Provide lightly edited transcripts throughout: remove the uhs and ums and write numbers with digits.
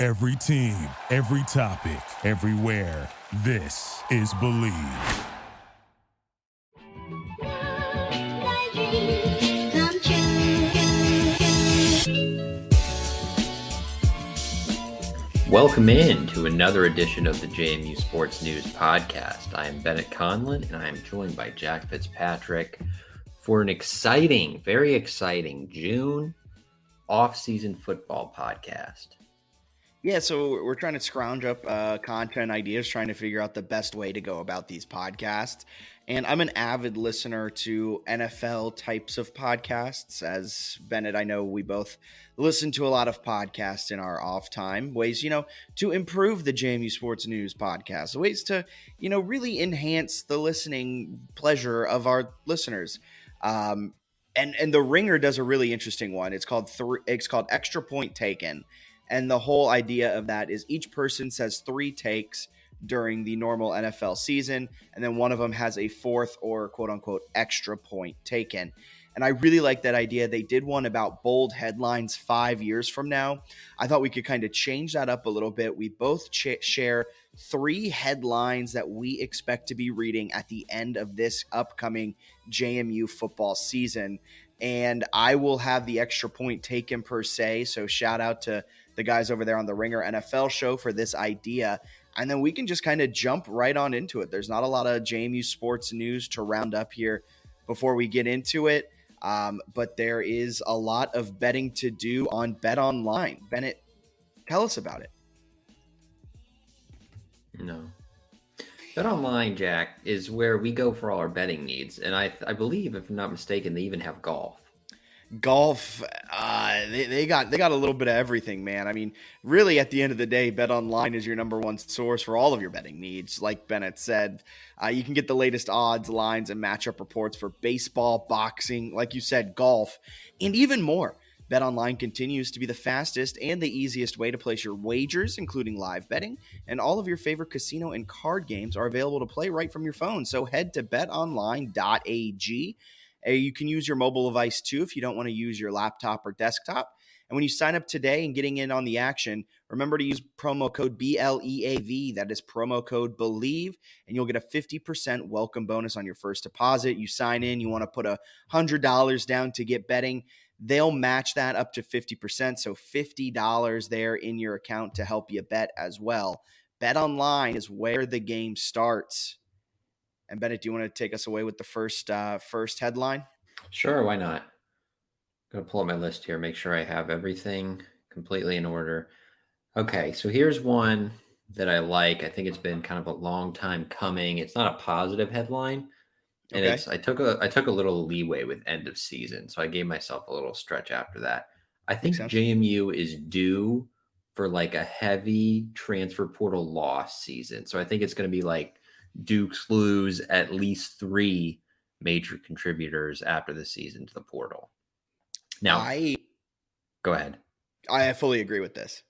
Every team, every topic, everywhere. This is Believe. Welcome in to another edition of the JMU Sports News Podcast. I am Bennett Conlon, and I am joined by Jack Fitzpatrick for an exciting, very exciting June offseason football podcast. Yeah, so we're trying to scrounge up content ideas, trying to figure out the best way to go about these podcasts. And I'm an avid listener to NFL types of podcasts. As Bennett, I know we both listen to a lot of podcasts in our off time, ways, to improve the JMU Sports News podcast, ways to, really enhance the listening pleasure of our listeners. And The Ringer does a really interesting one. It's called Extra Point Taken. And the whole idea of that is each person says 3 takes during the normal NFL season, and then one of them has a fourth or quote-unquote extra point taken. And I really like that idea. They did one about bold headlines 5 years from now. I thought we could kind of change that up a little bit. We both share 3 headlines that we expect to be reading at the end of this upcoming JMU football season. And I will have the extra point taken per se. So shout out to the guys over there on the Ringer NFL show for this idea. And then we can just kind of jump right on into it. There's not a lot of JMU sports news to round up here before we get into it. But there is a lot of betting to do on Bet Online. Bennett, tell us about it. No. Bet Online, Jack, is where we go for all our betting needs. And I believe, if I'm not mistaken, they even have golf. Golf, they got a little bit of everything, man. I mean, really, at the end of the day, Bet Online is your number one source for all of your betting needs. Like Bennett said, you can get the latest odds, lines, and matchup reports for baseball, boxing, like you said, golf, and even more. Bet Online continues to be the fastest and the easiest way to place your wagers, including live betting, and all of your favorite casino and card games are available to play right from your phone. So head to betonline.ag. You can use your mobile device too if you don't want to use your laptop or desktop. And when you sign up today and getting in on the action, remember to use promo code BLEAV. That is promo code BELIEVE, and you'll get a 50% welcome bonus on your first deposit. You sign in, you want to put $100 down to get betting. They'll match that up to 50%, so $50 there in your account to help you bet as well. Bet Online is where the game starts. And Bennett, do you want to take us away with the first headline? Sure, why not? I'm going to pull up my list here, make sure I have everything completely in order. Okay, so here's one that I like. I think it's been kind of a long time coming. It's not a positive headline. And Okay. I took a little leeway with end of season, so I gave myself a little stretch after that. I think JMU is due for like a heavy transfer portal loss season. So I think it's going to be like Duke's lose at least 3 major contributors after the season to the portal. Now, go ahead. I fully agree with this.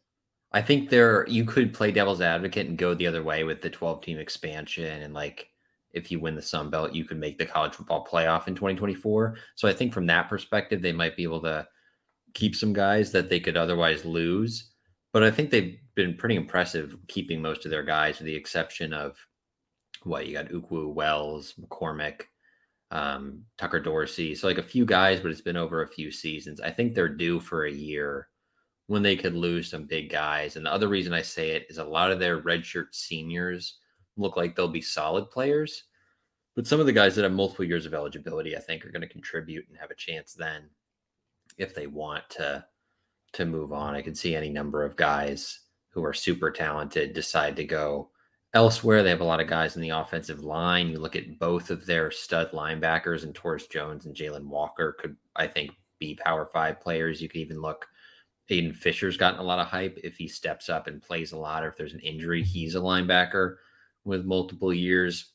I think you could play devil's advocate and go the other way with the 12-team expansion, and like if you win the Sun Belt, you could make the college football playoff in 2024. So I think from that perspective, they might be able to keep some guys that they could otherwise lose. But I think they've been pretty impressive keeping most of their guys, with the exception of you got Ukwu, Wells, McCormick, Tucker Dorsey. So like a few guys, but it's been over a few seasons. I think they're due for a year when they could lose some big guys. And the other reason I say it is a lot of their redshirt seniors look like they'll be solid players. But some of the guys that have multiple years of eligibility, I think, are going to contribute and have a chance then if they want to move on. I could see any number of guys who are super talented decide to go elsewhere. They have a lot of guys in the offensive line. You look at both of their stud linebackers, and Torres Jones and Jalen Walker could, I think, be Power 5 players. You could even look, Aiden Fisher's gotten a lot of hype. If he steps up and plays a lot, or if there's an injury, he's a linebacker with multiple years.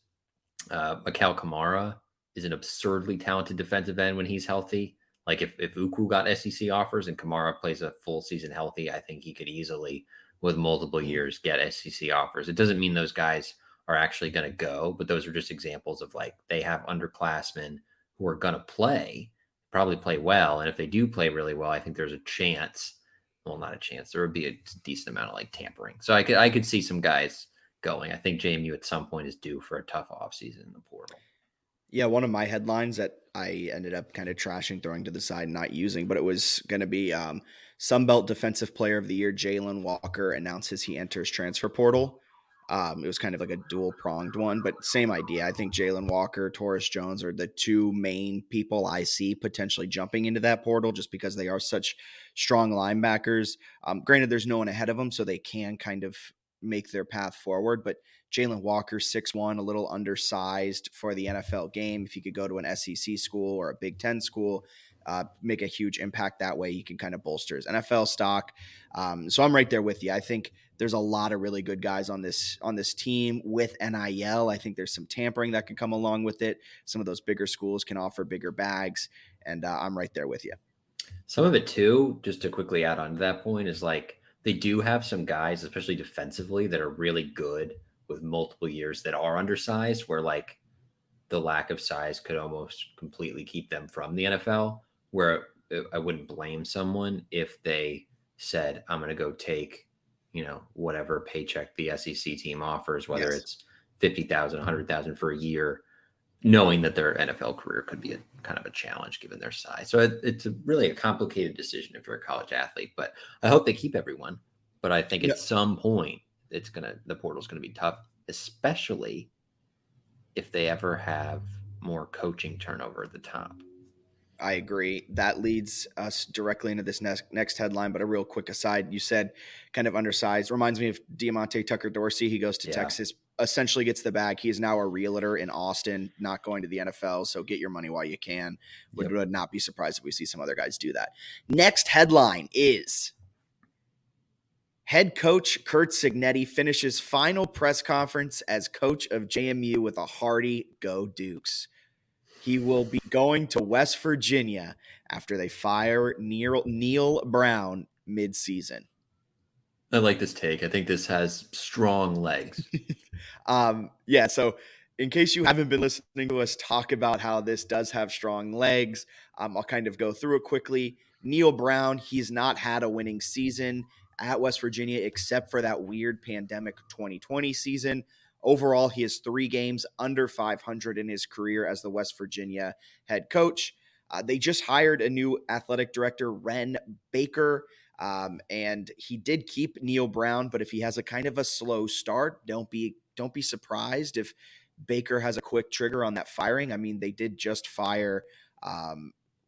Mikal Kamara is an absurdly talented defensive end when he's healthy. Like if Ukwu got SEC offers and Kamara plays a full season healthy, I think he could easily, with multiple years, get SEC offers. It doesn't mean those guys are actually going to go, but those are just examples of like they have underclassmen who are going to probably play well. And if they do play really well, I think there's a chance well, not a chance. There would be a decent amount of like tampering. So I could see some guys going. I think JMU at some point is due for a tough offseason in the portal. Yeah, one of my headlines that I ended up kind of trashing, throwing to the side, and not using, but it was going to be Sunbelt Defensive Player of the Year, Jalen Walker announces he enters transfer portal. It was kind of like a dual pronged one, but same idea. I think Jalen Walker, Taurus Jones are the two main people I see potentially jumping into that portal just because they are such strong linebackers. Granted, there's no one ahead of them, so they can kind of make their path forward, but Jalen Walker, 6'1", a little undersized for the NFL game. If you could go to an SEC school or a Big Ten school, make a huge impact that way, you can kind of bolster his NFL stock. So I'm right there with you. I think there's a lot of really good guys on this team with NIL. I think there's some tampering that can come along with it. Some of those bigger schools can offer bigger bags, and I'm right there with you. Some of it too, just to quickly add on to that point, is like they do have some guys, especially defensively, that are really good with multiple years that are undersized, where like the lack of size could almost completely keep them from the NFL, where I wouldn't blame someone if they said, I'm going to go take, whatever paycheck the SEC team offers, whether it's 50,000, 100,000 for a year, knowing that their NFL career could be kind of a challenge given their size. So it's really a complicated decision if you're a college athlete, but I hope they keep everyone. But I think at some point the portal's going to be tough, especially if they ever have more coaching turnover at the top. I agree. That leads us directly into this next headline, but a real quick aside. You said kind of undersized. Reminds me of Diamante Tucker Dorsey. He goes to Texas, essentially gets the bag. He is now a realtor in Austin, not going to the NFL. So get your money while you can. Would not be surprised if we see some other guys do that. Next headline is head coach Curt Cignetti finishes final press conference as coach of JMU with a hearty "Go Dukes." He will be going to West Virginia after they fire Neil Brown midseason. I like this take. I think this has strong legs. So in case you haven't been listening to us talk about how this does have strong legs, I'll kind of go through it quickly. Neil Brown, he's not had a winning season at West Virginia except for that weird pandemic 2020 season. Overall, he has 3 games under 500 in his career as the West Virginia head coach. They just hired a new athletic director, Ren Baker, and he did keep Neil Brown. But if he has a kind of a slow start, don't be surprised if Baker has a quick trigger on that firing. I mean, they did just fire.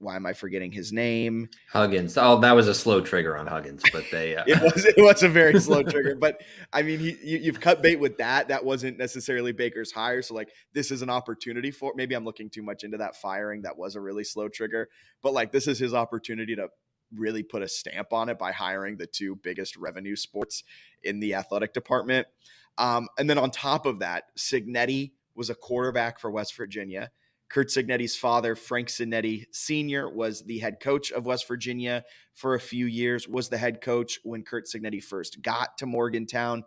Why am I forgetting his name? Huggins. Oh, that was a slow trigger on Huggins, but they it was a very slow trigger. But I mean, you've cut bait with that. That wasn't necessarily Baker's hire. So like, this is an opportunity for, maybe I'm looking too much into that firing. That was a really slow trigger, but like, this is his opportunity to really put a stamp on it by hiring the 2 biggest revenue sports in the athletic department. And then on top of that, Cignetti was a quarterback for West Virginia. Curt Cignetti's father, Frank Cignetti Sr., was the head coach of West Virginia for a few years, was the head coach when Curt Cignetti first got to Morgantown.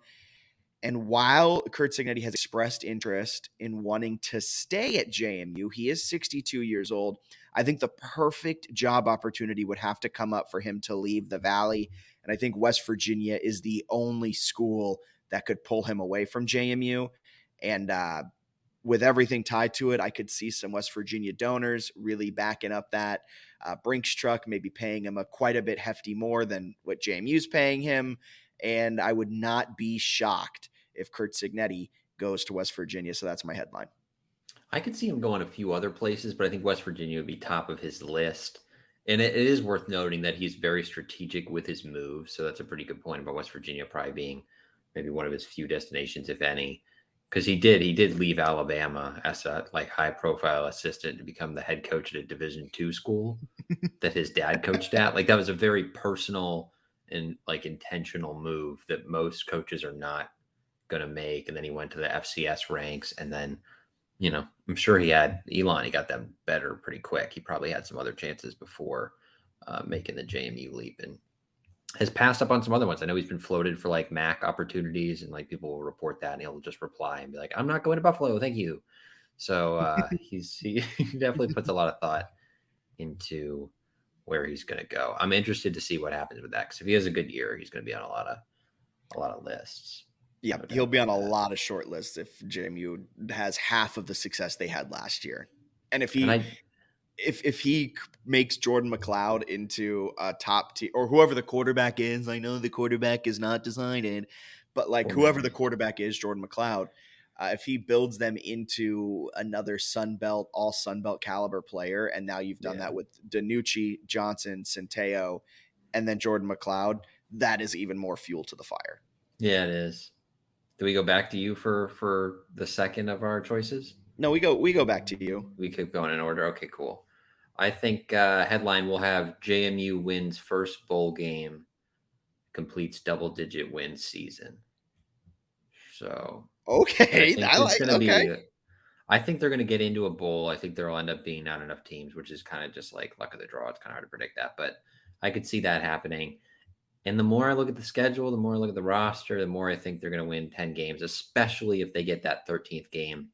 And while Curt Cignetti has expressed interest in wanting to stay at JMU, he is 62 years old. I think the perfect job opportunity would have to come up for him to leave the Valley. And I think West Virginia is the only school that could pull him away from JMU. And with everything tied to it, I could see some West Virginia donors really backing up that Brinks truck, maybe paying him quite a bit hefty more than what JMU's paying him. And I would not be shocked if Curt Cignetti goes to West Virginia. So that's my headline. I could see him going a few other places, but I think West Virginia would be top of his list. And it is worth noting that he's very strategic with his move. So that's a pretty good point about West Virginia probably being maybe one of his few destinations, if any. Because he did leave Alabama as a like high profile assistant to become the head coach at a Division II school that his dad coached at. Like that was a very personal and like intentional move that most coaches are not going to make. And then he went to the FCS ranks, and then I'm sure he had Elon. He got them better pretty quick. He probably had some other chances before making the JMU leap, and has passed up on some other ones. I know he's been floated for like MAC opportunities, and like people will report that and he'll just reply and be like, I'm not going to Buffalo. Thank you. So he definitely puts a lot of thought into where he's going to go. I'm interested to see what happens with that, because if he has a good year, he's going to be on a lot of lists. Yeah, No doubt he'll be on about a that. lot of short lists if JMU has half of the success they had last year. And if And he I if he makes Jordan McLeod into a top tier, or whoever the quarterback is, I know the quarterback is not decided, but like whoever the formatting. quarterback is, Jordan McLeod, if he builds them into another all Sun Belt caliber player, and now you've done Yeah. that with DiNucci, Johnson, Centeo, and then Jordan McLeod, that is even more fuel to the fire. Yeah, it is. Do we go back to you for the second of our choices? No, we go back to you. We keep going in order. Okay, cool. I think headline will have JMU wins first bowl game, completes double-digit win season. So I Okay, think I it's like. going to Okay, be. I think they're going to get into a bowl. I think there'll end up being not enough teams, which is kind of just like luck of the draw. It's kind of hard to predict that, but I could see that happening. And the more I look at the schedule, the more I look at the roster, the more I think they're going to win 10 games, especially if they get that 13th game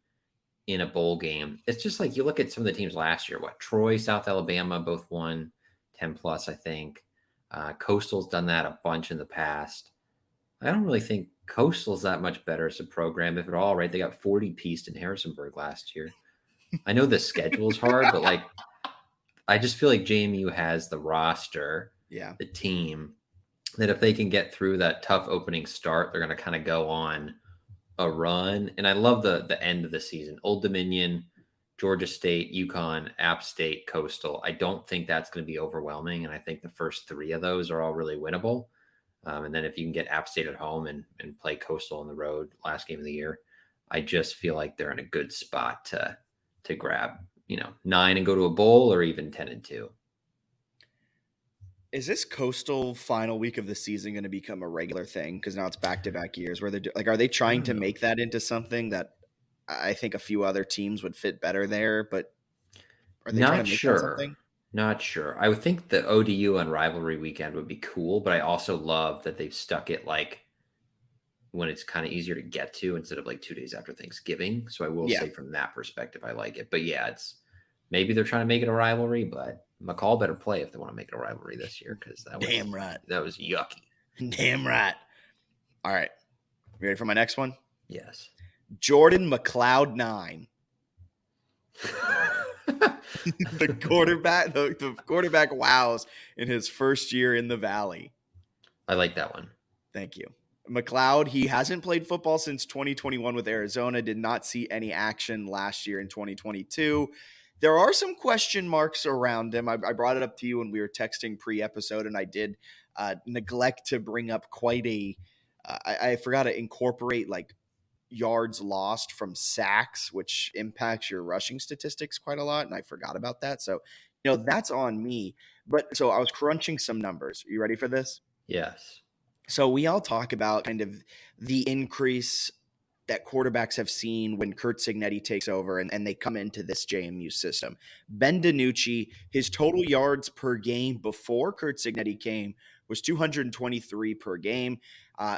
in a bowl game. It's just like you look at some of the teams last year. What, Troy, South Alabama both won 10 plus, I think. Coastal's done that a bunch in the past. I don't really think Coastal's that much better as a program, if at all, right? They got 40 pieced in Harrisonburg last year. I know the schedule's hard, but like I just feel like JMU has the roster, yeah. the team, that if they can get through that tough opening start, they're going to kind of go on a run. And I love the end of the season. Old Dominion, Georgia State, UConn, App State, Coastal. I don't think that's going to be overwhelming. And I think the first three of those are all really winnable. And then if you can get App State at home and play Coastal on the road last game of the year, I just feel like they're in a good spot to grab, 9 and go to a bowl, or even 10-2. Is this Coastal final week of the season going to become a regular thing? Because now it's back-to-back years where they're like, are they I trying don't to know. make that into something that I think a few other teams would fit better there? But are they trying Not to make that sure. something? Not sure. I would think the ODU on rivalry weekend would be cool, but I also love that they've stuck it like when it's kind of easier to get to instead of like 2 days after Thanksgiving. So I will Yeah, say from that perspective, I like it. But yeah, it's maybe they're trying to make it a rivalry, but McCall better play if they want to make it a rivalry this year, because damn right. that was yucky. Damn right. All right. You ready for my next one? Yes. Jordan McLeod 9. The quarterback wows in his first year in the Valley. I like that one. Thank you. McLeod, he hasn't played football since 2021 with Arizona, did not see any action last year in 2022. There are some question marks around him. I brought it up to you when we were texting pre-episode, and I did neglect to bring up quite a I forgot to incorporate like yards lost from sacks, which impacts your rushing statistics quite a lot, and I forgot about that. So, that's on me. But so I was crunching some numbers. Are you ready for this? Yes. So we all talk about kind of the increase that quarterbacks have seen when Kurt Signetti takes over and they come into this JMU system. Ben DiNucci, his total yards per game before Kurt Signetti came was 223 per game.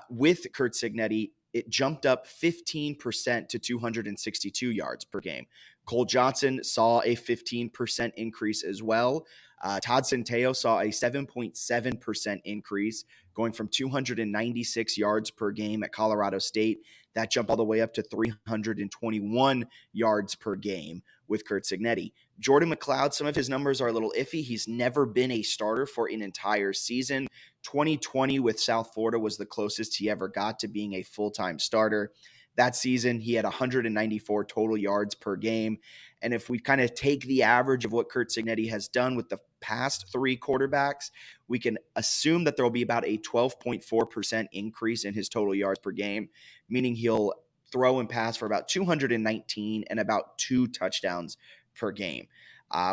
With Kurt Signetti, it jumped up 15% to 262 yards per game. Cole Johnson saw a 15% increase as well. Todd Centeo saw a 7.7% increase, going from 296 yards per game at Colorado State. That jumped all the way up to 321 yards per game with Kurt Signetti. Jordan McLeod, some of his numbers are a little iffy. He's never been a starter for an entire season. 2020 with South Florida was the closest he ever got to being a full-time starter. That season, he had 194 total yards per game. And if we kind of take the average of what Kurt Signetti has done with the past three quarterbacks, we can assume that there will be about a 12.4% increase in his total yards per game, meaning he'll throw and pass for about 219 and about 2 touchdowns per game.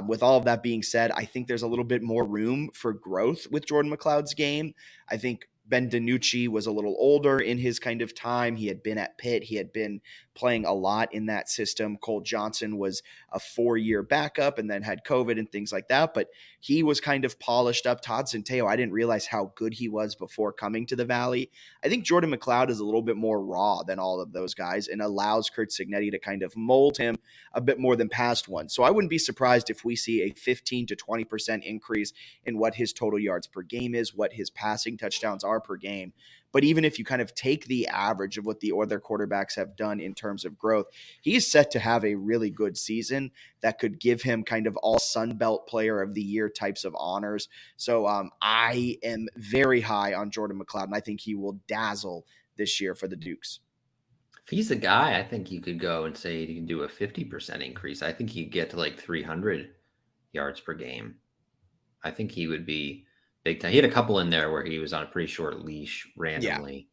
With all of that being said, I think there's a little bit more room for growth with Jordan McLeod's game. I think Ben DiNucci was a little older in his kind of time. He had been at Pitt. He had been playing a lot in that system. Cole Johnson was a 4-year backup and then had COVID and things like that. But he was kind of polished up. Todd Centeio, I didn't realize how good he was before coming to the Valley. I think Jordan McLeod is a little bit more raw than all of those guys and allows Curt Cignetti to kind of mold him a bit more than past ones. So I wouldn't be surprised if we see a 15 to 20% increase in what his total yards per game is, what his passing touchdowns are per game. But even if you kind of take the average of what the other quarterbacks have done in terms of growth, he's set to have a really good season that could give him kind of all Sun Belt Player of the Year types of honors. So I am very high on Jordan McLeod, and I think he will dazzle this year for the Dukes. If he's the guy, I think you could go and say he can do a 50% increase. I think he'd get to like 300 yards per game. I think he would be big time. He had a couple in there where he was on a pretty short leash randomly. Yeah.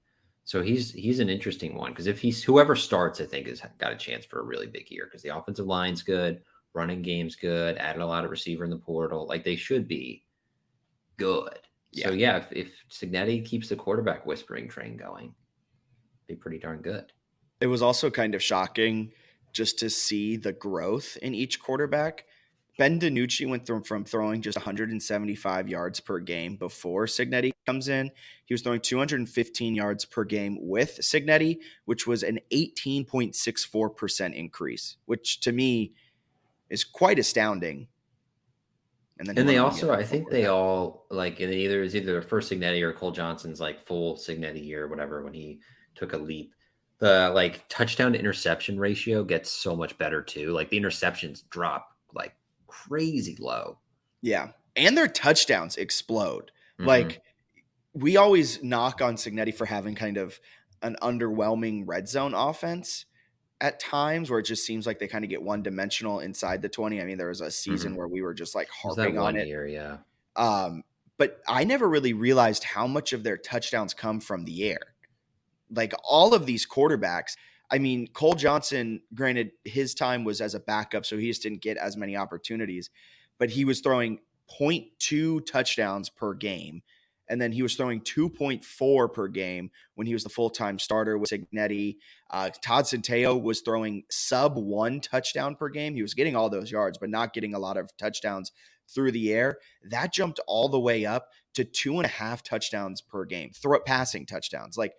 So he's an interesting one because if he's whoever starts, I think has got a chance for a really big year because the offensive line's good, running game's good, added a lot of receiver in the portal. Like they should be good. Yeah. So yeah, if Cignetti keeps the quarterback whispering train going, be pretty darn good. It was also kind of shocking just to see the growth in each quarterback. Ben DiNucci went from throwing just 175 yards per game before Cignetti comes in. He was throwing 215 yards per game with Cignetti, which was an 18.64% increase, which to me is quite astounding. And they also, I think they all like it's either their first Cignetti or Cole Johnson's like full Cignetti year or whatever when he took a leap. The like touchdown to interception ratio gets so much better too. Like the interceptions drop like crazy low. Yeah. And their touchdowns explode. Mm-hmm. Like we always knock on Cignetti for having kind of an underwhelming red zone offense at times where it just seems like they kind of get one dimensional inside the 20. I mean, there was a season where we were just like harping on it. Year, yeah. But I never really realized how much of their touchdowns come from the air. Like all of these quarterbacks, I mean, Cole Johnson, granted, his time was as a backup, so he just didn't get as many opportunities, but he was throwing 0.2 touchdowns per game. And then he was throwing 2.4 per game when he was the full-time starter with Cignetti. Todd Centeio was throwing sub 1 touchdown per game. He was getting all those yards, but not getting a lot of touchdowns through the air. That jumped all the way up to 2.5 touchdowns per game, passing touchdowns. Like,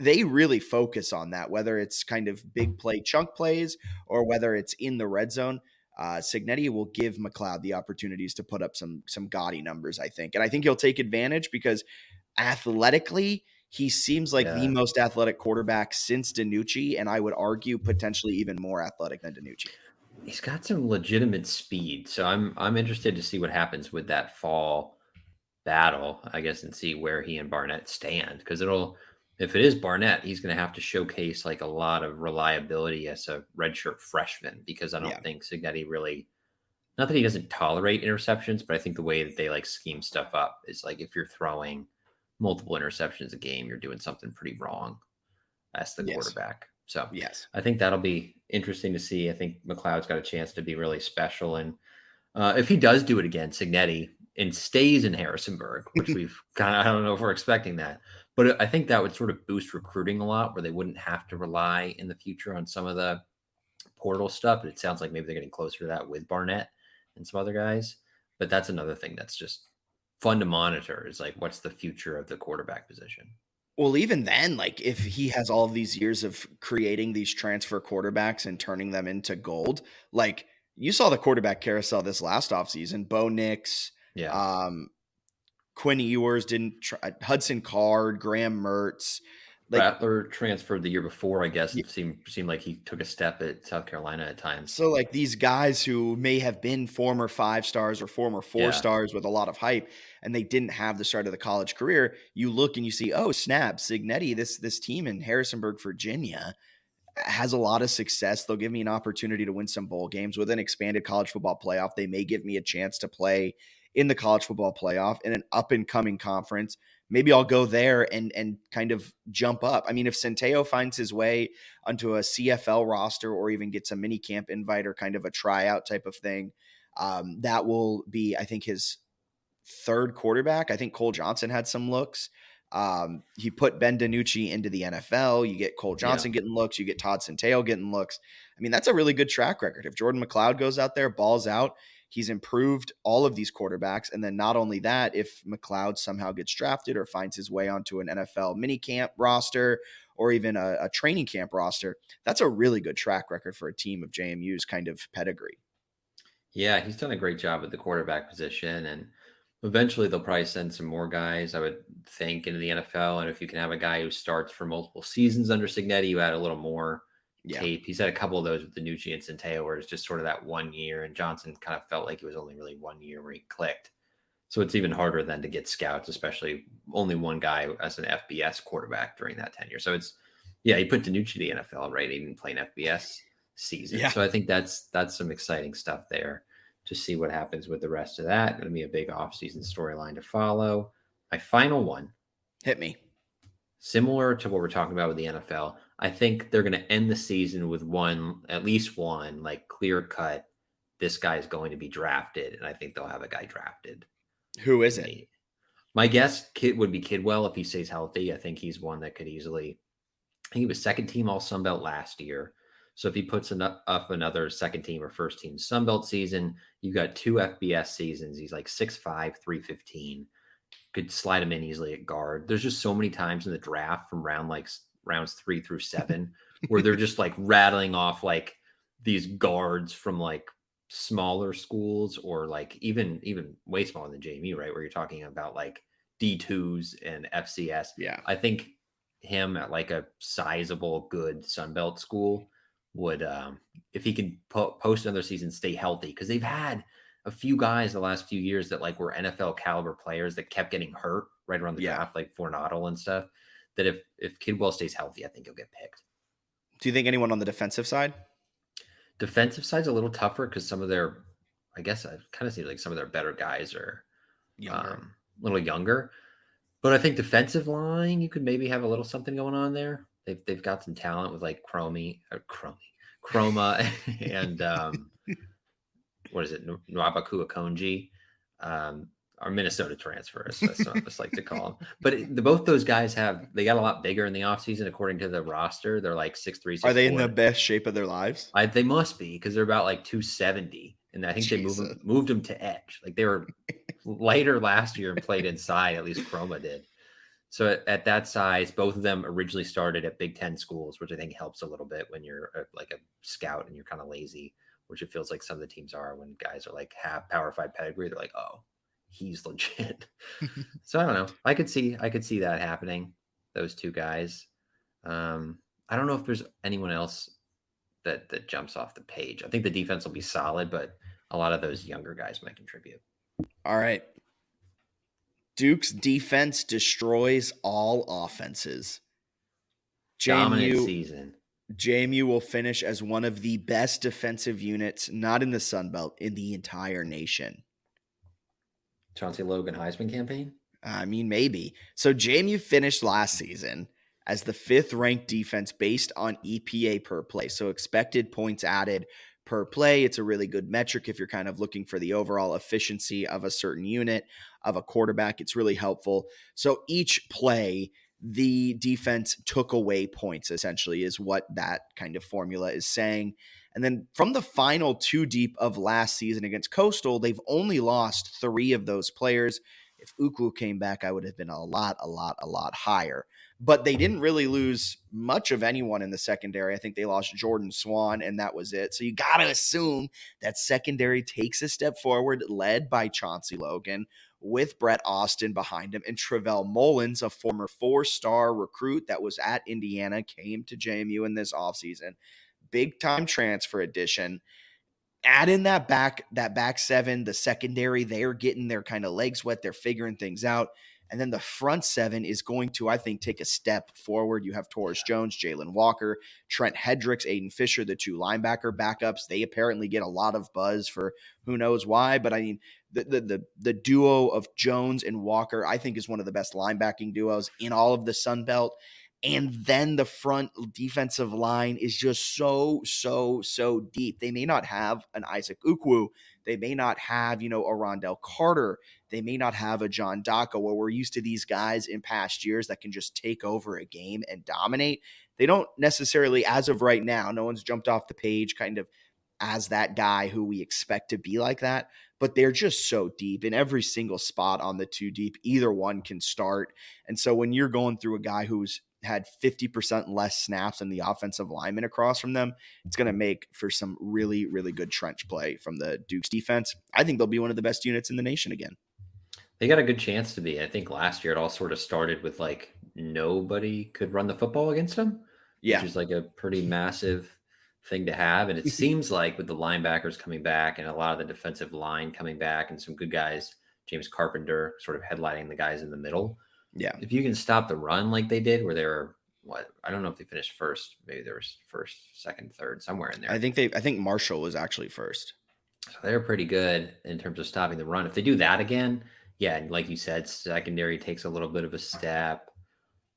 they really focus on that, whether it's kind of big play chunk plays or whether it's in the red zone. Cignetti will give McLeod the opportunities to put up some gaudy numbers, I think. And I think he'll take advantage because athletically, he seems like the most athletic quarterback since DiNucci, and I would argue potentially even more athletic than DiNucci. He's got some legitimate speed. So I'm interested to see what happens with that fall battle, I guess, and see where he and Barnett stand. Because if it is Barnett, he's going to have to showcase like a lot of reliability as a redshirt freshman because I don't think Cignetti really, not that he doesn't tolerate interceptions, but I think the way that they like scheme stuff up is like if you're throwing multiple interceptions a game, you're doing something pretty wrong as the quarterback. So I think that'll be interesting to see. I think McLeod's got a chance to be really special. And if he does do it again, Cignetti, and stays in Harrisonburg, which we've kind of, I don't know if we're expecting that, but I think that would sort of boost recruiting a lot where they wouldn't have to rely in the future on some of the portal stuff. It sounds like maybe they're getting closer to that with Barnett and some other guys, but that's another thing that's just fun to monitor is like, what's the future of the quarterback position? Well, even then, like if he has all of these years of creating these transfer quarterbacks and turning them into gold, like you saw the quarterback carousel this last offseason, Bo Nix, Quinn Ewers didn't try, Hudson Card, Graham Mertz. Like, Rattler transferred the year before, I guess. It seemed like he took a step at South Carolina at times. So like these guys who may have been former 5 stars or former 4 stars with a lot of hype, and they didn't have the start of the college career, you look and you see, oh snap, Cignetti, this team in Harrisonburg, Virginia has a lot of success. They'll give me an opportunity to win some bowl games with an expanded college football playoff. They may give me a chance to play in the college football playoff in an up and coming conference. Maybe I'll go there and kind of jump up. I mean, if Centeio finds his way onto a CFL roster or even gets a mini camp invite or kind of a tryout type of thing, that will be, I think, his third quarterback. I think Cole Johnson had some looks. He put Ben DiNucci into the NFL. You get Cole Johnson Yeah. getting looks. You get Todd Centeio getting looks. I mean, that's a really good track record. If Jordan McLeod goes out there, balls out, he's improved all of these quarterbacks. And then not only that, if McLeod somehow gets drafted or finds his way onto an NFL minicamp roster or even a training camp roster, that's a really good track record for a team of JMU's kind of pedigree. Yeah, he's done a great job at the quarterback position, and eventually they'll probably send some more guys, I would think, into the NFL. And if you can have a guy who starts for multiple seasons under Signetti, you add a little more Yeah. tape. He's had a couple of those with DiNucci and Centeio, where it's just sort of that 1 year, and Johnson kind of felt like it was only really 1 year where he clicked. So it's even harder then to get scouts, especially only one guy as an FBS quarterback during that tenure. So it's, yeah, he put DiNucci in the NFL, right? Even playing FBS season. Yeah. So I think that's some exciting stuff there to see what happens with the rest of that. Going to be a big offseason storyline to follow. My final one, Hit me. similar to what we're talking about with the NFL, I think they're going to end the season with at least one, like clear cut, this guy is going to be drafted. And I think they'll have a guy drafted. Who is it? My guess would be Kidwell if he stays healthy. I think he's one that could easily. I think he was second team All Sun Belt last year. So if he puts up another second team or first team Sun Belt season, you've got 2 FBS seasons. He's like 6'5", 315. Could slide him in easily at guard. There's just so many times in the draft from rounds 3 through 7 where they're just like rattling off like these guards from like smaller schools or like even way smaller than JMU, right? Where you're talking about like D2s and FCS. Yeah. I think him at like a sizable, good Sunbelt school would, if he can post another season, stay healthy, because they've had a few guys the last few years that like were NFL caliber players that kept getting hurt right around the draft, like Fornadel and stuff. That if Kidwell stays healthy, I think he'll get picked. Do you think anyone on the defensive side? Defensive side's a little tougher because some of their, I guess I kind of see like some of their better guys are a little younger. But I think defensive line, you could maybe have a little something going on there. They've got some talent with like Chroma, and what is it, Nwabaku Akonji, our Minnesota transfer, as some of us like to call them. But both those guys they got a lot bigger in the offseason according to the roster. They're like 6'3", 6'4". Are they in the best shape of their lives? They must be, because they're about like 270, and I think they moved them to edge. Like they were lighter last year and played inside. At least Chroma did. So at that size, both of them originally started at Big Ten schools, which I think helps a little bit when you're like a scout and you're kind of lazy, which it feels like some of the teams are when guys are like have Power 5 pedigree. They're like, oh, he's legit. So I don't know. I could see that happening. Those two guys. I don't know if there's anyone else that jumps off the page. I think the defense will be solid, but a lot of those younger guys might contribute. All right. Duke's defense destroys all offenses. Dominant season. JMU will finish as one of the best defensive units, not in the Sun Belt, in the entire nation. Chauncey Logan Heisman campaign? I mean, maybe. So JMU finished last season as the 5th ranked defense based on EPA per play. So expected points added per play. It's a really good metric if you're kind of looking for the overall efficiency of a certain unit of a quarterback. It's really helpful. So each play, the defense took away points, essentially, is what that kind of formula is saying. And then from the final 2 deep of last season against Coastal, they've only lost 3 of those players. If Ukwu came back, I would have been a lot higher. But they didn't really lose much of anyone in the secondary. I think they lost Jordan Swan, and that was it. So you got to assume that secondary takes a step forward, led by Chauncey Logan, with Brett Austin behind him. And Travell Mullins, a former 4-star recruit that was at Indiana, came to JMU in this offseason. Big-time transfer addition. Add in that back 7, the secondary, they're getting their kind of legs wet. They're figuring things out. And then the front 7 is going to, I think, take a step forward. You have Torres Jones, Jalen Walker, Trent Hendricks, Aiden Fisher, the 2 linebacker backups. They apparently get a lot of buzz for who knows why. But I mean, the duo of Jones and Walker, I think, is one of the best linebacking duos in all of the Sun Belt. And then the front defensive line is just so deep. They may not have an Isaac Ukwu They may not have, a Rondell Carter. They may not have a John Daka, where we're used to these guys in past years that can just take over a game and dominate. They don't necessarily, as of right now, no one's jumped off the page kind of as that guy who we expect to be like that, but they're just so deep in every single spot on the 2 deep. Either one can start. And so when you're going through a guy who's had 50% less snaps than the offensive lineman across from them, it's going to make for some really, really good trench play from the Duke's defense. I think they'll be one of the best units in the nation again. They got a good chance to be. I think last year it all sort of started with like nobody could run the football against them, which is like a pretty massive thing to have. And it seems like with the linebackers coming back and a lot of the defensive line coming back and some good guys, James Carpenter sort of headlining the guys in the middle. Yeah. If you can stop the run like they did, where they were, I don't know if they finished first. Maybe there was first, second, third, somewhere in there. I think Marshall was actually first. So they're pretty good in terms of stopping the run. If they do that again, yeah, like you said, secondary takes a little bit of a step.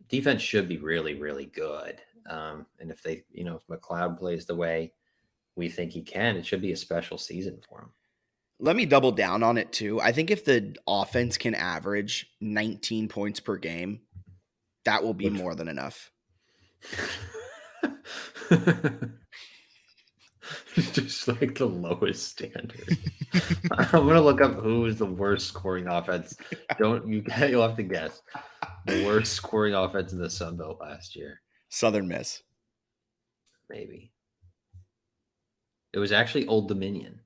Defense should be really, really good. And if they, if McLeod plays the way we think he can, it should be a special season for him. Let me double down on it too. I think if the offense can average 19 points per game, that will be more than enough. Just like the lowest standard. I'm gonna look up who is the worst scoring offense. You'll have to guess. The worst scoring offense in the Sun Belt last year. Southern Miss. Maybe. It was actually Old Dominion.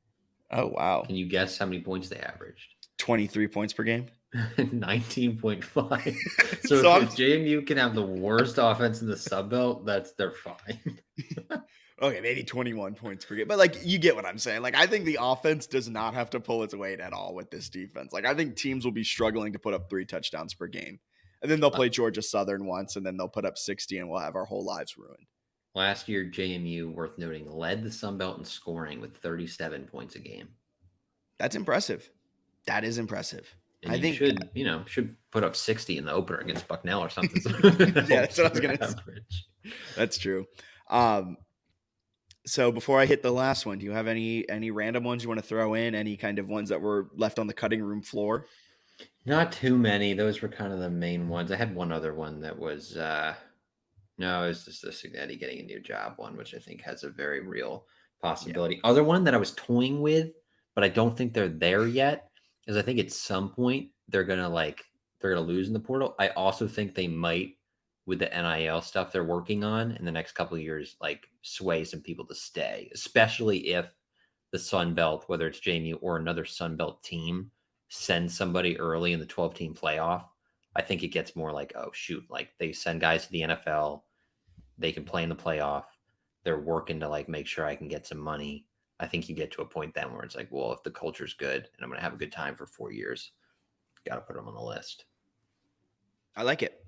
Oh, wow. Can you guess how many points they averaged? 23 points per game? 19.5. So if JMU can have the worst offense in the Sun Belt, they're fine. Okay, maybe 21 points per game. But, you get what I'm saying. I think the offense does not have to pull its weight at all with this defense. I think teams will be struggling to put up 3 touchdowns per game. And then they'll play Georgia Southern once, and then they'll put up 60, and we'll have our whole lives ruined. Last year, JMU, worth noting, led the Sun Belt in scoring with 37 points a game. That's impressive. That is impressive. And I think should put up 60 in the opener against Bucknell or something. Yeah, that's what I was going to say. That's true. So before I hit the last one, do you have any random ones you want to throw in? Any kind of ones that were left on the cutting room floor? Not too many. Those were kind of the main ones. I had one other one that was no, it was just the Signetti getting a new job one, which I think has a very real possibility. Yeah. Other one that I was toying with, but I don't think they're there yet, is I think at some point they're gonna lose in the portal. I also think they might, with the NIL stuff they're working on in the next couple of years, sway some people to stay, especially if the Sun Belt, whether it's JMU or another Sun Belt team, sends somebody early in the 12-team playoff. I think it gets more oh, shoot, they send guys to the NFL, they can play in the playoff. They're working to make sure I can get some money. I think you get to a point then where it's well, if the culture's good and I'm going to have a good time for 4 years, got to put them on the list. I like it.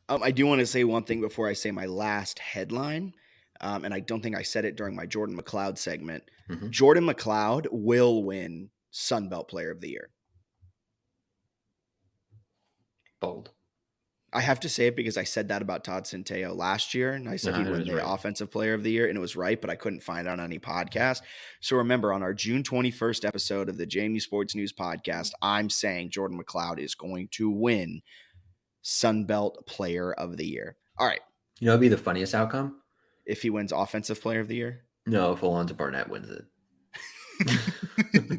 I do want to say one thing before I say my last headline. And I don't think I said it during my Jordan McLeod segment. Mm-hmm. Jordan McLeod will win Sun Belt Player of the Year. Bold. I have to say it because I said that about Todd Centeio last year, and I said he'd win the Offensive Player of the Year, and it was right, but I couldn't find it on any podcast. So remember, on our June 21st episode of the JMU Sports News podcast, I'm saying Jordan McLeod is going to win Sun Belt Player of the Year. All right. It'd be the funniest outcome? If he wins Offensive Player of the Year? No, if Alonzo Barnett wins it.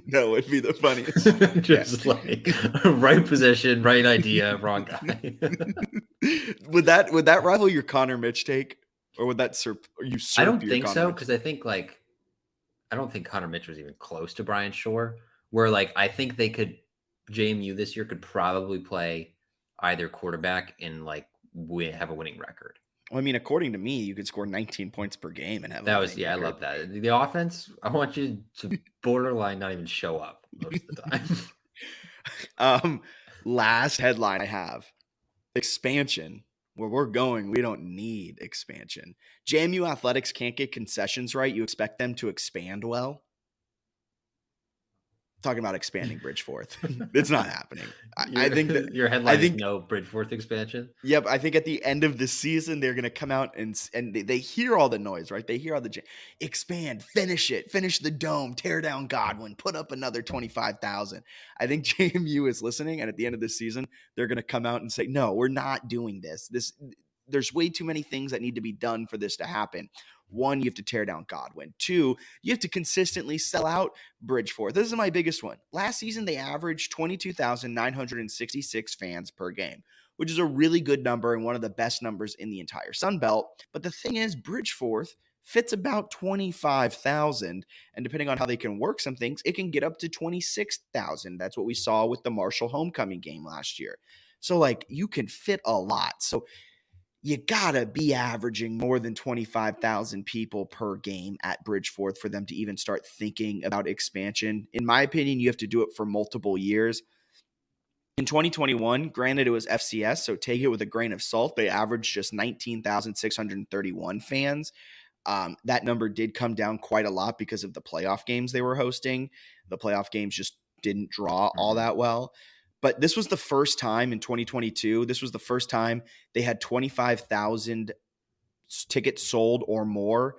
No, it'd be the funniest. Just right position, right idea, wrong guy. Would that rival your Connor Mitch take, or would that usurp? I don't think Connor so, Mitch? because I think I don't think Connor Mitch was even close to Brian Shore. Where I think they could, JMU this year could probably play either quarterback and have a winning record. Well, I mean, according to me, you could score 19 points per game and have record. I love that. The offense, I want you to borderline not even show up most of the time. Last headline I have: expansion. Where we're going, we don't need expansion. JMU athletics can't get concessions right. You expect them to expand well? talking about expanding Bridgeforth. It's not happening. Your, I think that your I headline is think no Bridgeforth expansion. Yep, I think at the end of the season they're going to come out and they hear all the noise, right? They hear all the expand, finish it, finish the dome, tear down Godwin, put up another 25,000. I think JMU is listening, and at the end of the season they're going to come out and say, "No, we're not doing this. There's way too many things that need to be done for this to happen." One, you have to tear down Godwin. Two, you have to consistently sell out Bridgeforth. This is my biggest one. Last season, they averaged 22,966 fans per game, which is a really good number and one of the best numbers in the entire Sun Belt. But the thing is, Bridgeforth fits about 25,000. And depending on how they can work some things, it can get up to 26,000. That's what we saw with the Marshall homecoming game last year. So, like, you can fit a lot. So, you gotta be averaging more than 25,000 people per game at Bridgeforth for them to even start thinking about expansion. In my opinion, you have to do it for multiple years. In 2021, granted it was FCS, so take it with a grain of salt. They averaged just 19,631 fans. That number did come down quite a lot because of the playoff games they were hosting. The playoff games just didn't draw all that well. But this was the first time in 2022, this was the first time they had 25,000 tickets sold or more.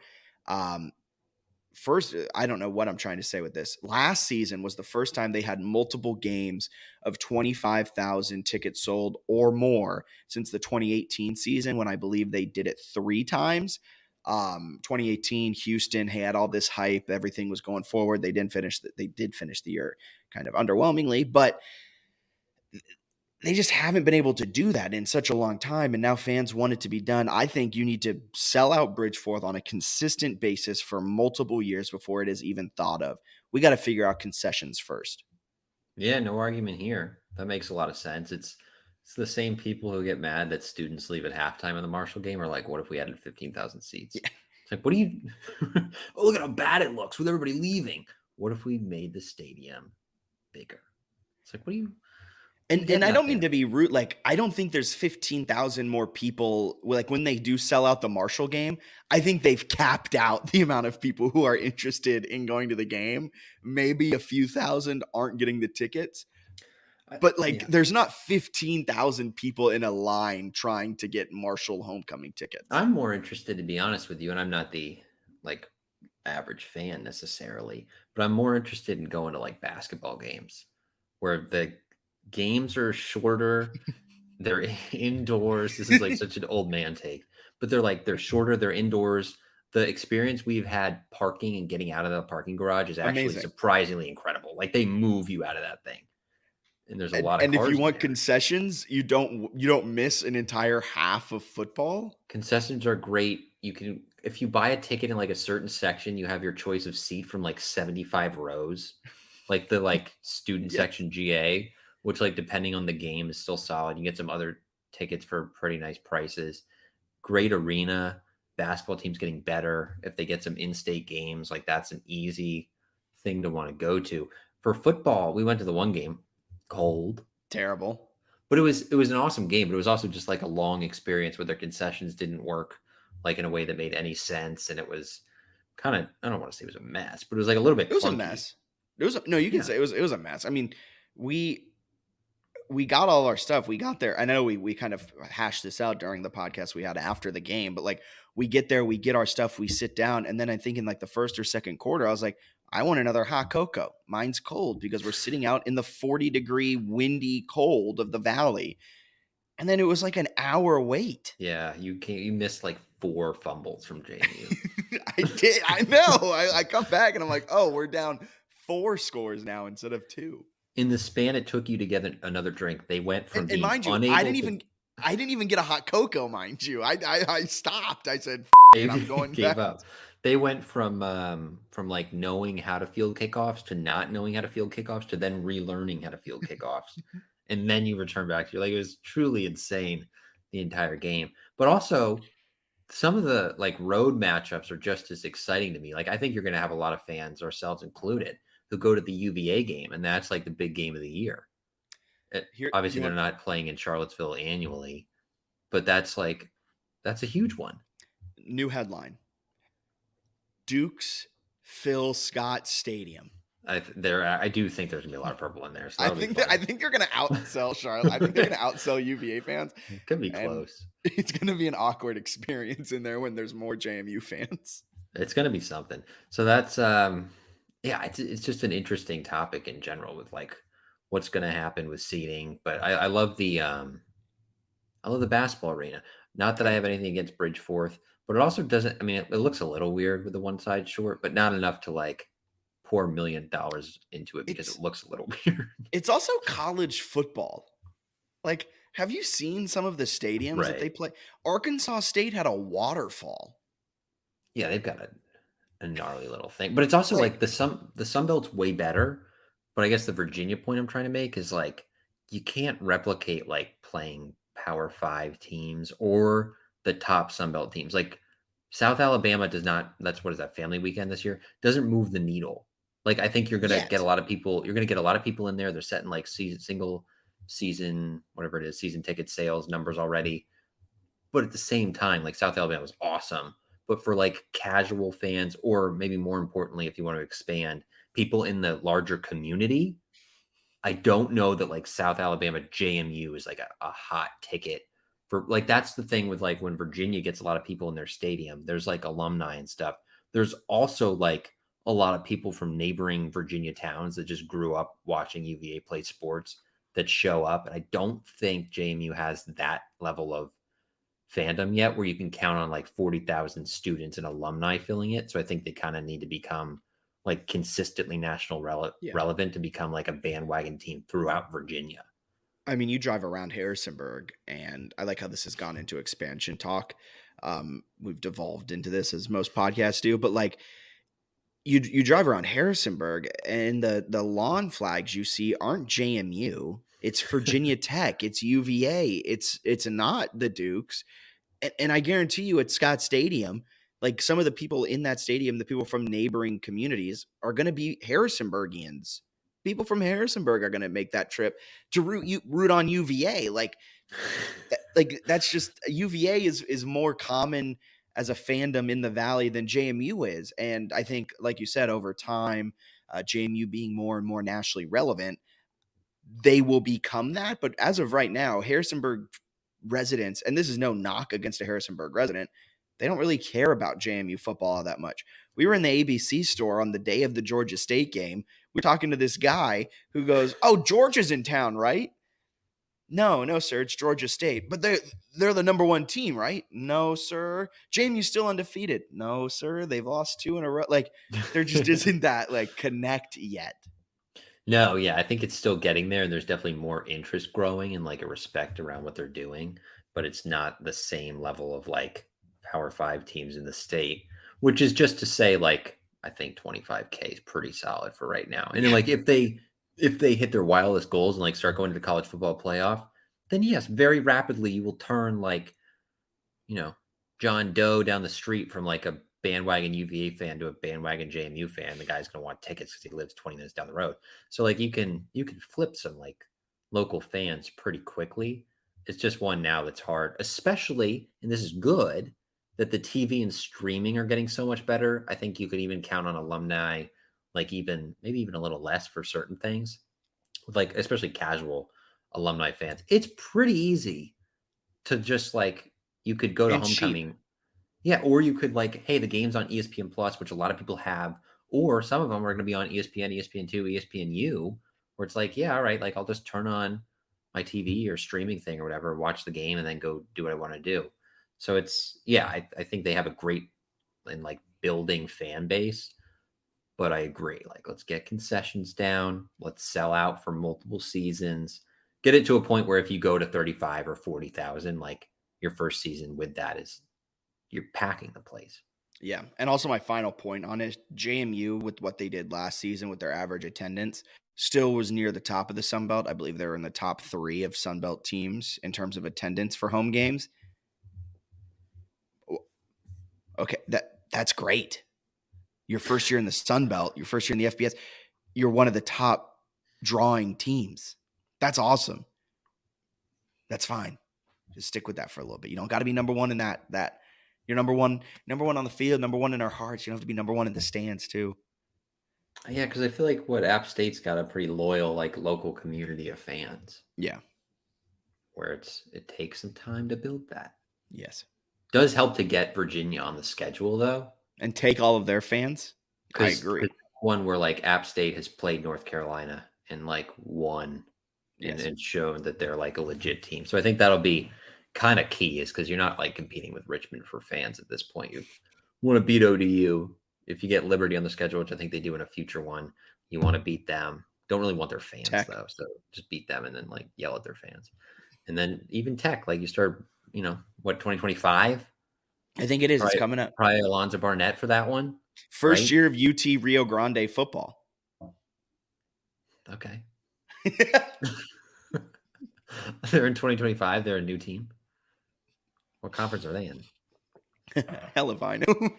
First, I don't know what I'm trying to say with this. Last season was the first time they had multiple games of 25,000 tickets sold or more since the 2018 season, when I believe they did it 3 times. 2018, Houston had all this hype. Everything was going forward. They did finish the year kind of underwhelmingly, but they just haven't been able to do that in such a long time, and now fans want it to be done. I think you need to sell out Bridgeforth on a consistent basis for multiple years before it is even thought of. We got to figure out concessions first. Yeah, no argument here. That makes a lot of sense. It's the same people who get mad that students leave at halftime in the Marshall game are like, what if we added 15,000 seats? Yeah. It's like, what do you oh, look at how bad it looks with everybody leaving. What if we made the stadium bigger? It's like, what do you And I don't mean to be rude. Like, I don't think there's 15,000 more people. Like, when they do sell out the Marshall game, I think they've capped out the amount of people who are interested in going to the game. Maybe a few thousand aren't getting the tickets. But, like, there's not 15,000 people in a line trying to get Marshall homecoming tickets. I'm more interested, to be honest with you, and I'm not the, like, average fan necessarily, but I'm more interested in going to, like, basketball games where the games are shorter. They're indoors. This is like such an old man take, but they're shorter. They're indoors. The experience we've had parking and getting out of the parking garage is actually Amazing. surprisingly incredible. Like, they move you out of that thing, and there's a lot of And cars if you want there. concessions, you don't miss an entire half of football. Concessions are great. You can, if you buy a ticket in like a certain section, you have your choice of seat from like 75 rows, like the student Yeah. section GA, which, like, depending on the game is still solid. You get some other tickets for pretty nice prices. Great arena. Basketball team's getting better. If they get some in-state games, like, that's an easy thing to want to go to. For football, we went to the one game, cold, Terrible. but it was an awesome game. But it was also just like a long experience where their concessions didn't work like in a way that made any sense, and it was kind of, I don't want to say it was a mess, but it was like a little bit It was clunky. a mess. You can say it was a mess. I mean, we got all our stuff. We got there. I know we kind of hashed this out during the podcast we had after the game, but, like, we get there, we get our stuff, we sit down, and then I think in like the first or second quarter, I was like, I want another hot cocoa. Mine's cold because we're sitting out in the 40-degree windy cold of the valley. And then it was like an hour wait. Yeah, you missed like 4 fumbles from JMU. I did. I know. I come back and I'm like, oh, we're down 4 scores now instead of 2. In the span it took you to get another drink, they went from being mind you, unable I didn't even get a hot cocoa, mind you. I stopped. I said, I'm going gave back. up. They went from like knowing how to field kickoffs to not knowing how to field kickoffs to then relearning how to field kickoffs. And then you return back to, like, it was truly insane the entire game. But also, some of the, like, road matchups are just as exciting to me. Like, I think you're going to have a lot of fans, ourselves included, who go to the UVA game, and that's like the big game of the year. Obviously, they're not playing in Charlottesville annually, but that's a huge one. New headline: Duke's Phil Scott Stadium. I do think there's gonna be a lot of purple in there, so I that'll be think fun. they're gonna outsell Charlotte. I think they're gonna outsell UVA fans, It could be and close. it's gonna be an awkward experience in there when there's more JMU fans. It's gonna be something. So that's yeah, it's just an interesting topic in general with like what's gonna happen with seating. But I love the basketball arena. Not that I I do have too. anything against Bridgeforth, but it also doesn't. I mean, it looks a little weird with the one side short, but not enough to like pour $1 million into it because It's it looks a little weird. it's also college football. Like, have you seen some of the stadiums that they Right. play? Arkansas State had a waterfall. Yeah, they've got a gnarly little thing. But it's also Like, like the Sun Belt's way better. But I guess the Virginia point I'm trying to make is like you can't replicate like playing Power Five teams or the top Sun Belt teams. Like South Alabama does not. That's what is that family weekend this year? Doesn't move the needle. Like I think you're gonna get a yet. lot of people. You're gonna get a lot of people in there. They're setting like single season whatever it is season ticket sales numbers already. But at the same time, like South Alabama was awesome. But for like casual fans, or maybe more importantly, if you want to expand, people in the larger community, I don't know that like South Alabama JMU is like a hot ticket for like that's the thing with like when Virginia gets a lot of people in their stadium, there's like alumni and stuff. There's also like a lot of people from neighboring Virginia towns that just grew up watching UVA play sports that show up. And I don't think JMU has that level of fandom yet where you can count on like 40,000 students and alumni filling it. So I think they kind of need to become like consistently national Yeah. relevant to become like a bandwagon team throughout Virginia. I mean, you drive around Harrisonburg, and I like how this has gone into expansion talk. We've devolved into this as most podcasts do, but like you drive around Harrisonburg, and the lawn flags you see aren't JMU. It's Virginia Tech. It's UVA. It's not the Dukes. And I guarantee you at Scott Stadium, like some of the people in that stadium, the people from neighboring communities are going to be Harrisonburgians. People from Harrisonburg are going to make that trip to root on UVA. Like that's just UVA is more common as a fandom in the valley than JMU is. And I think, like you said, over time, JMU being more and more nationally relevant, they will become that. But as of right now, Harrisonburg residents, and this is no knock against a Harrisonburg resident, they don't really care about JMU football all that much. We were in the ABC store on the day of the Georgia State game. We're talking to this guy who goes, "Oh, Georgia's in town, right?" No, no, sir, it's Georgia State. But they're the number one team, right? No, sir. JMU's still undefeated. No, sir. They've lost two in a row. Like, there just isn't that like connect yet. No, yeah, I think it's still getting there, and there's definitely more interest growing and like a respect around what they're doing, but it's not the same level of like Power Five teams in the state, which is just to say, like, I think 25K is pretty solid for right now. And then Yeah. like if they hit their wildest goals and like start going to the college football playoff, then yes, very rapidly you will turn like you know, John Doe down the street from like a bandwagon UVA fan to a bandwagon JMU fan. The guy's gonna want tickets because he lives 20 minutes down the road. So like you can flip some like local fans pretty quickly. It's just one now that's hard, especially, and this is good, that the TV and streaming are getting so much better. I think you could even count on alumni, like even maybe even a little less for certain things, with like especially casual alumni fans. It's pretty easy to just like you could go to And cheap. homecoming. Yeah, or you could like, hey, the game's on ESPN Plus, which a lot of people have, or some of them are going to be on ESPN, ESPN2, ESPNU, where it's like, yeah, all right, like I'll just turn on my TV or streaming thing or whatever, watch the game, and then go do what I want to do. So it's yeah, I think they have a great and like building fan base, but I agree. Like, let's get concessions down. Let's sell out for multiple seasons. Get it to a point where if you go to 35 or 40,000, like your first season with that is you're packing the place. Yeah. And also my final point on it, JMU with what they did last season with their average attendance still was near the top of the Sun Belt. I believe they were in the top 3 of Sun Belt teams in terms of attendance for home games. Okay, that's great. Your first year in the Sun Belt, your first year in the FBS, you're one of the top drawing teams. That's awesome. That's fine. Just stick with that for a little bit. You don't got to be number one in that. You're number one on the field, number one in our hearts. You don't have to be number one in the stands too. Yeah, because I feel like App State's got a pretty loyal, like, local community of fans Yeah. where it takes some time to build that. Yes. Does help to get Virginia on the schedule, though. And take all of their fans. I agree. One where, like, App State has played North Carolina and, like, won Yes. and shown that they're, like, a legit team. So I think that'll be kind of key, is because you're not, like, competing with Richmond for fans at this point. You want to beat ODU. If you get Liberty on the schedule, which I think they do in a future one, you want to beat them. Don't really want their fans, though. So just beat them and then, like, yell at their fans. And then even Tech, like, you start, 2025? I think it is. It's coming up. Probably Alonzo Barnett for that one. First year of UT Rio Grande football. Okay. They're in 2025. They're a new team. What conference are they in? Hell if I know.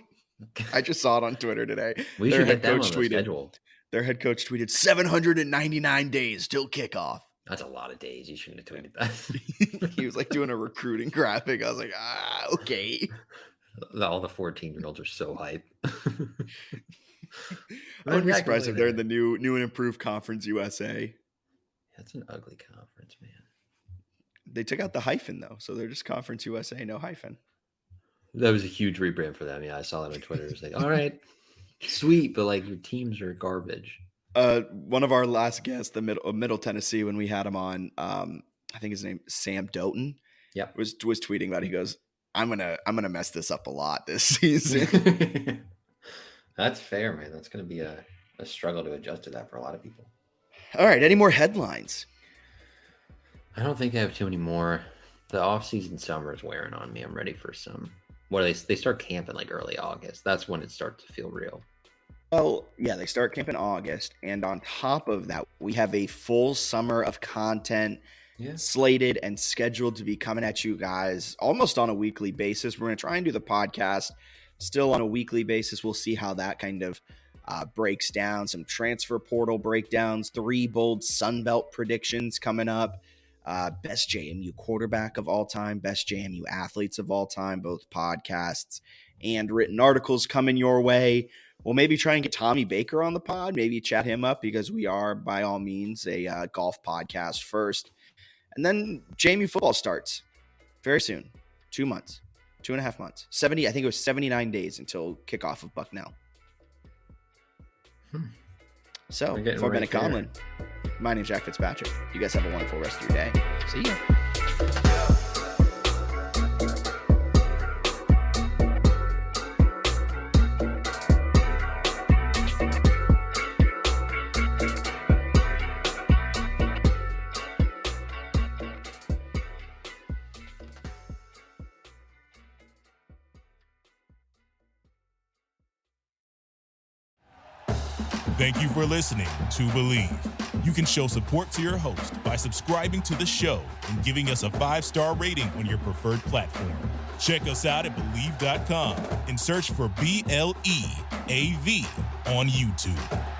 I just saw it on Twitter today. We should get them on the schedule. Their head coach tweeted 799 days till kickoff. That's a lot of days. You shouldn't have tweeted that. He was like doing a recruiting graphic. I was like, okay. All the 14-year-olds are so hype. I wouldn't be surprised if they're in the new and improved Conference USA. That's an ugly conference, man. They took out the hyphen, though, so they're just Conference USA, no hyphen. That was a huge rebrand for them. Yeah, I saw that on Twitter. It's like, all right, sweet, but like your teams are garbage. One of our last guests, the Middle Tennessee, when we had him on, I think his name is Sam Doughton. Yeah, was tweeting about it. He goes, I'm gonna mess this up a lot this season. That's fair, man. That's gonna be a struggle to adjust to that for a lot of people. All right, any more headlines? I don't think I have too many more. The offseason summer is wearing on me. I'm ready for some. What are they start camping like early August. That's when it starts to feel real. Well, yeah, they start camp in August, and on top of that, we have a full summer of content slated and scheduled to be coming at you guys almost on a weekly basis. We're going to try and do the podcast still on a weekly basis. We'll see how that kind of breaks down. Some transfer portal breakdowns, 3 bold Sun Belt predictions coming up. Best JMU quarterback of all time, best JMU athletes of all time, both podcasts and written articles coming your way. We'll maybe try and get Tommy Baker on the pod, maybe chat him up because we are, by all means, a golf podcast first. And then JMU football starts very soon. 2 months, 2.5 months, 70. I think it was 79 days until kickoff of Bucknell. So, for Bennett Conlon, my name's Jack Fitzpatrick. You guys have a wonderful rest of your day. See ya. Thank you for listening to Believe. You can show support to your host by subscribing to the show and giving us a 5-star rating on your preferred platform. Check us out at Believe.com and search for BLEAV on YouTube.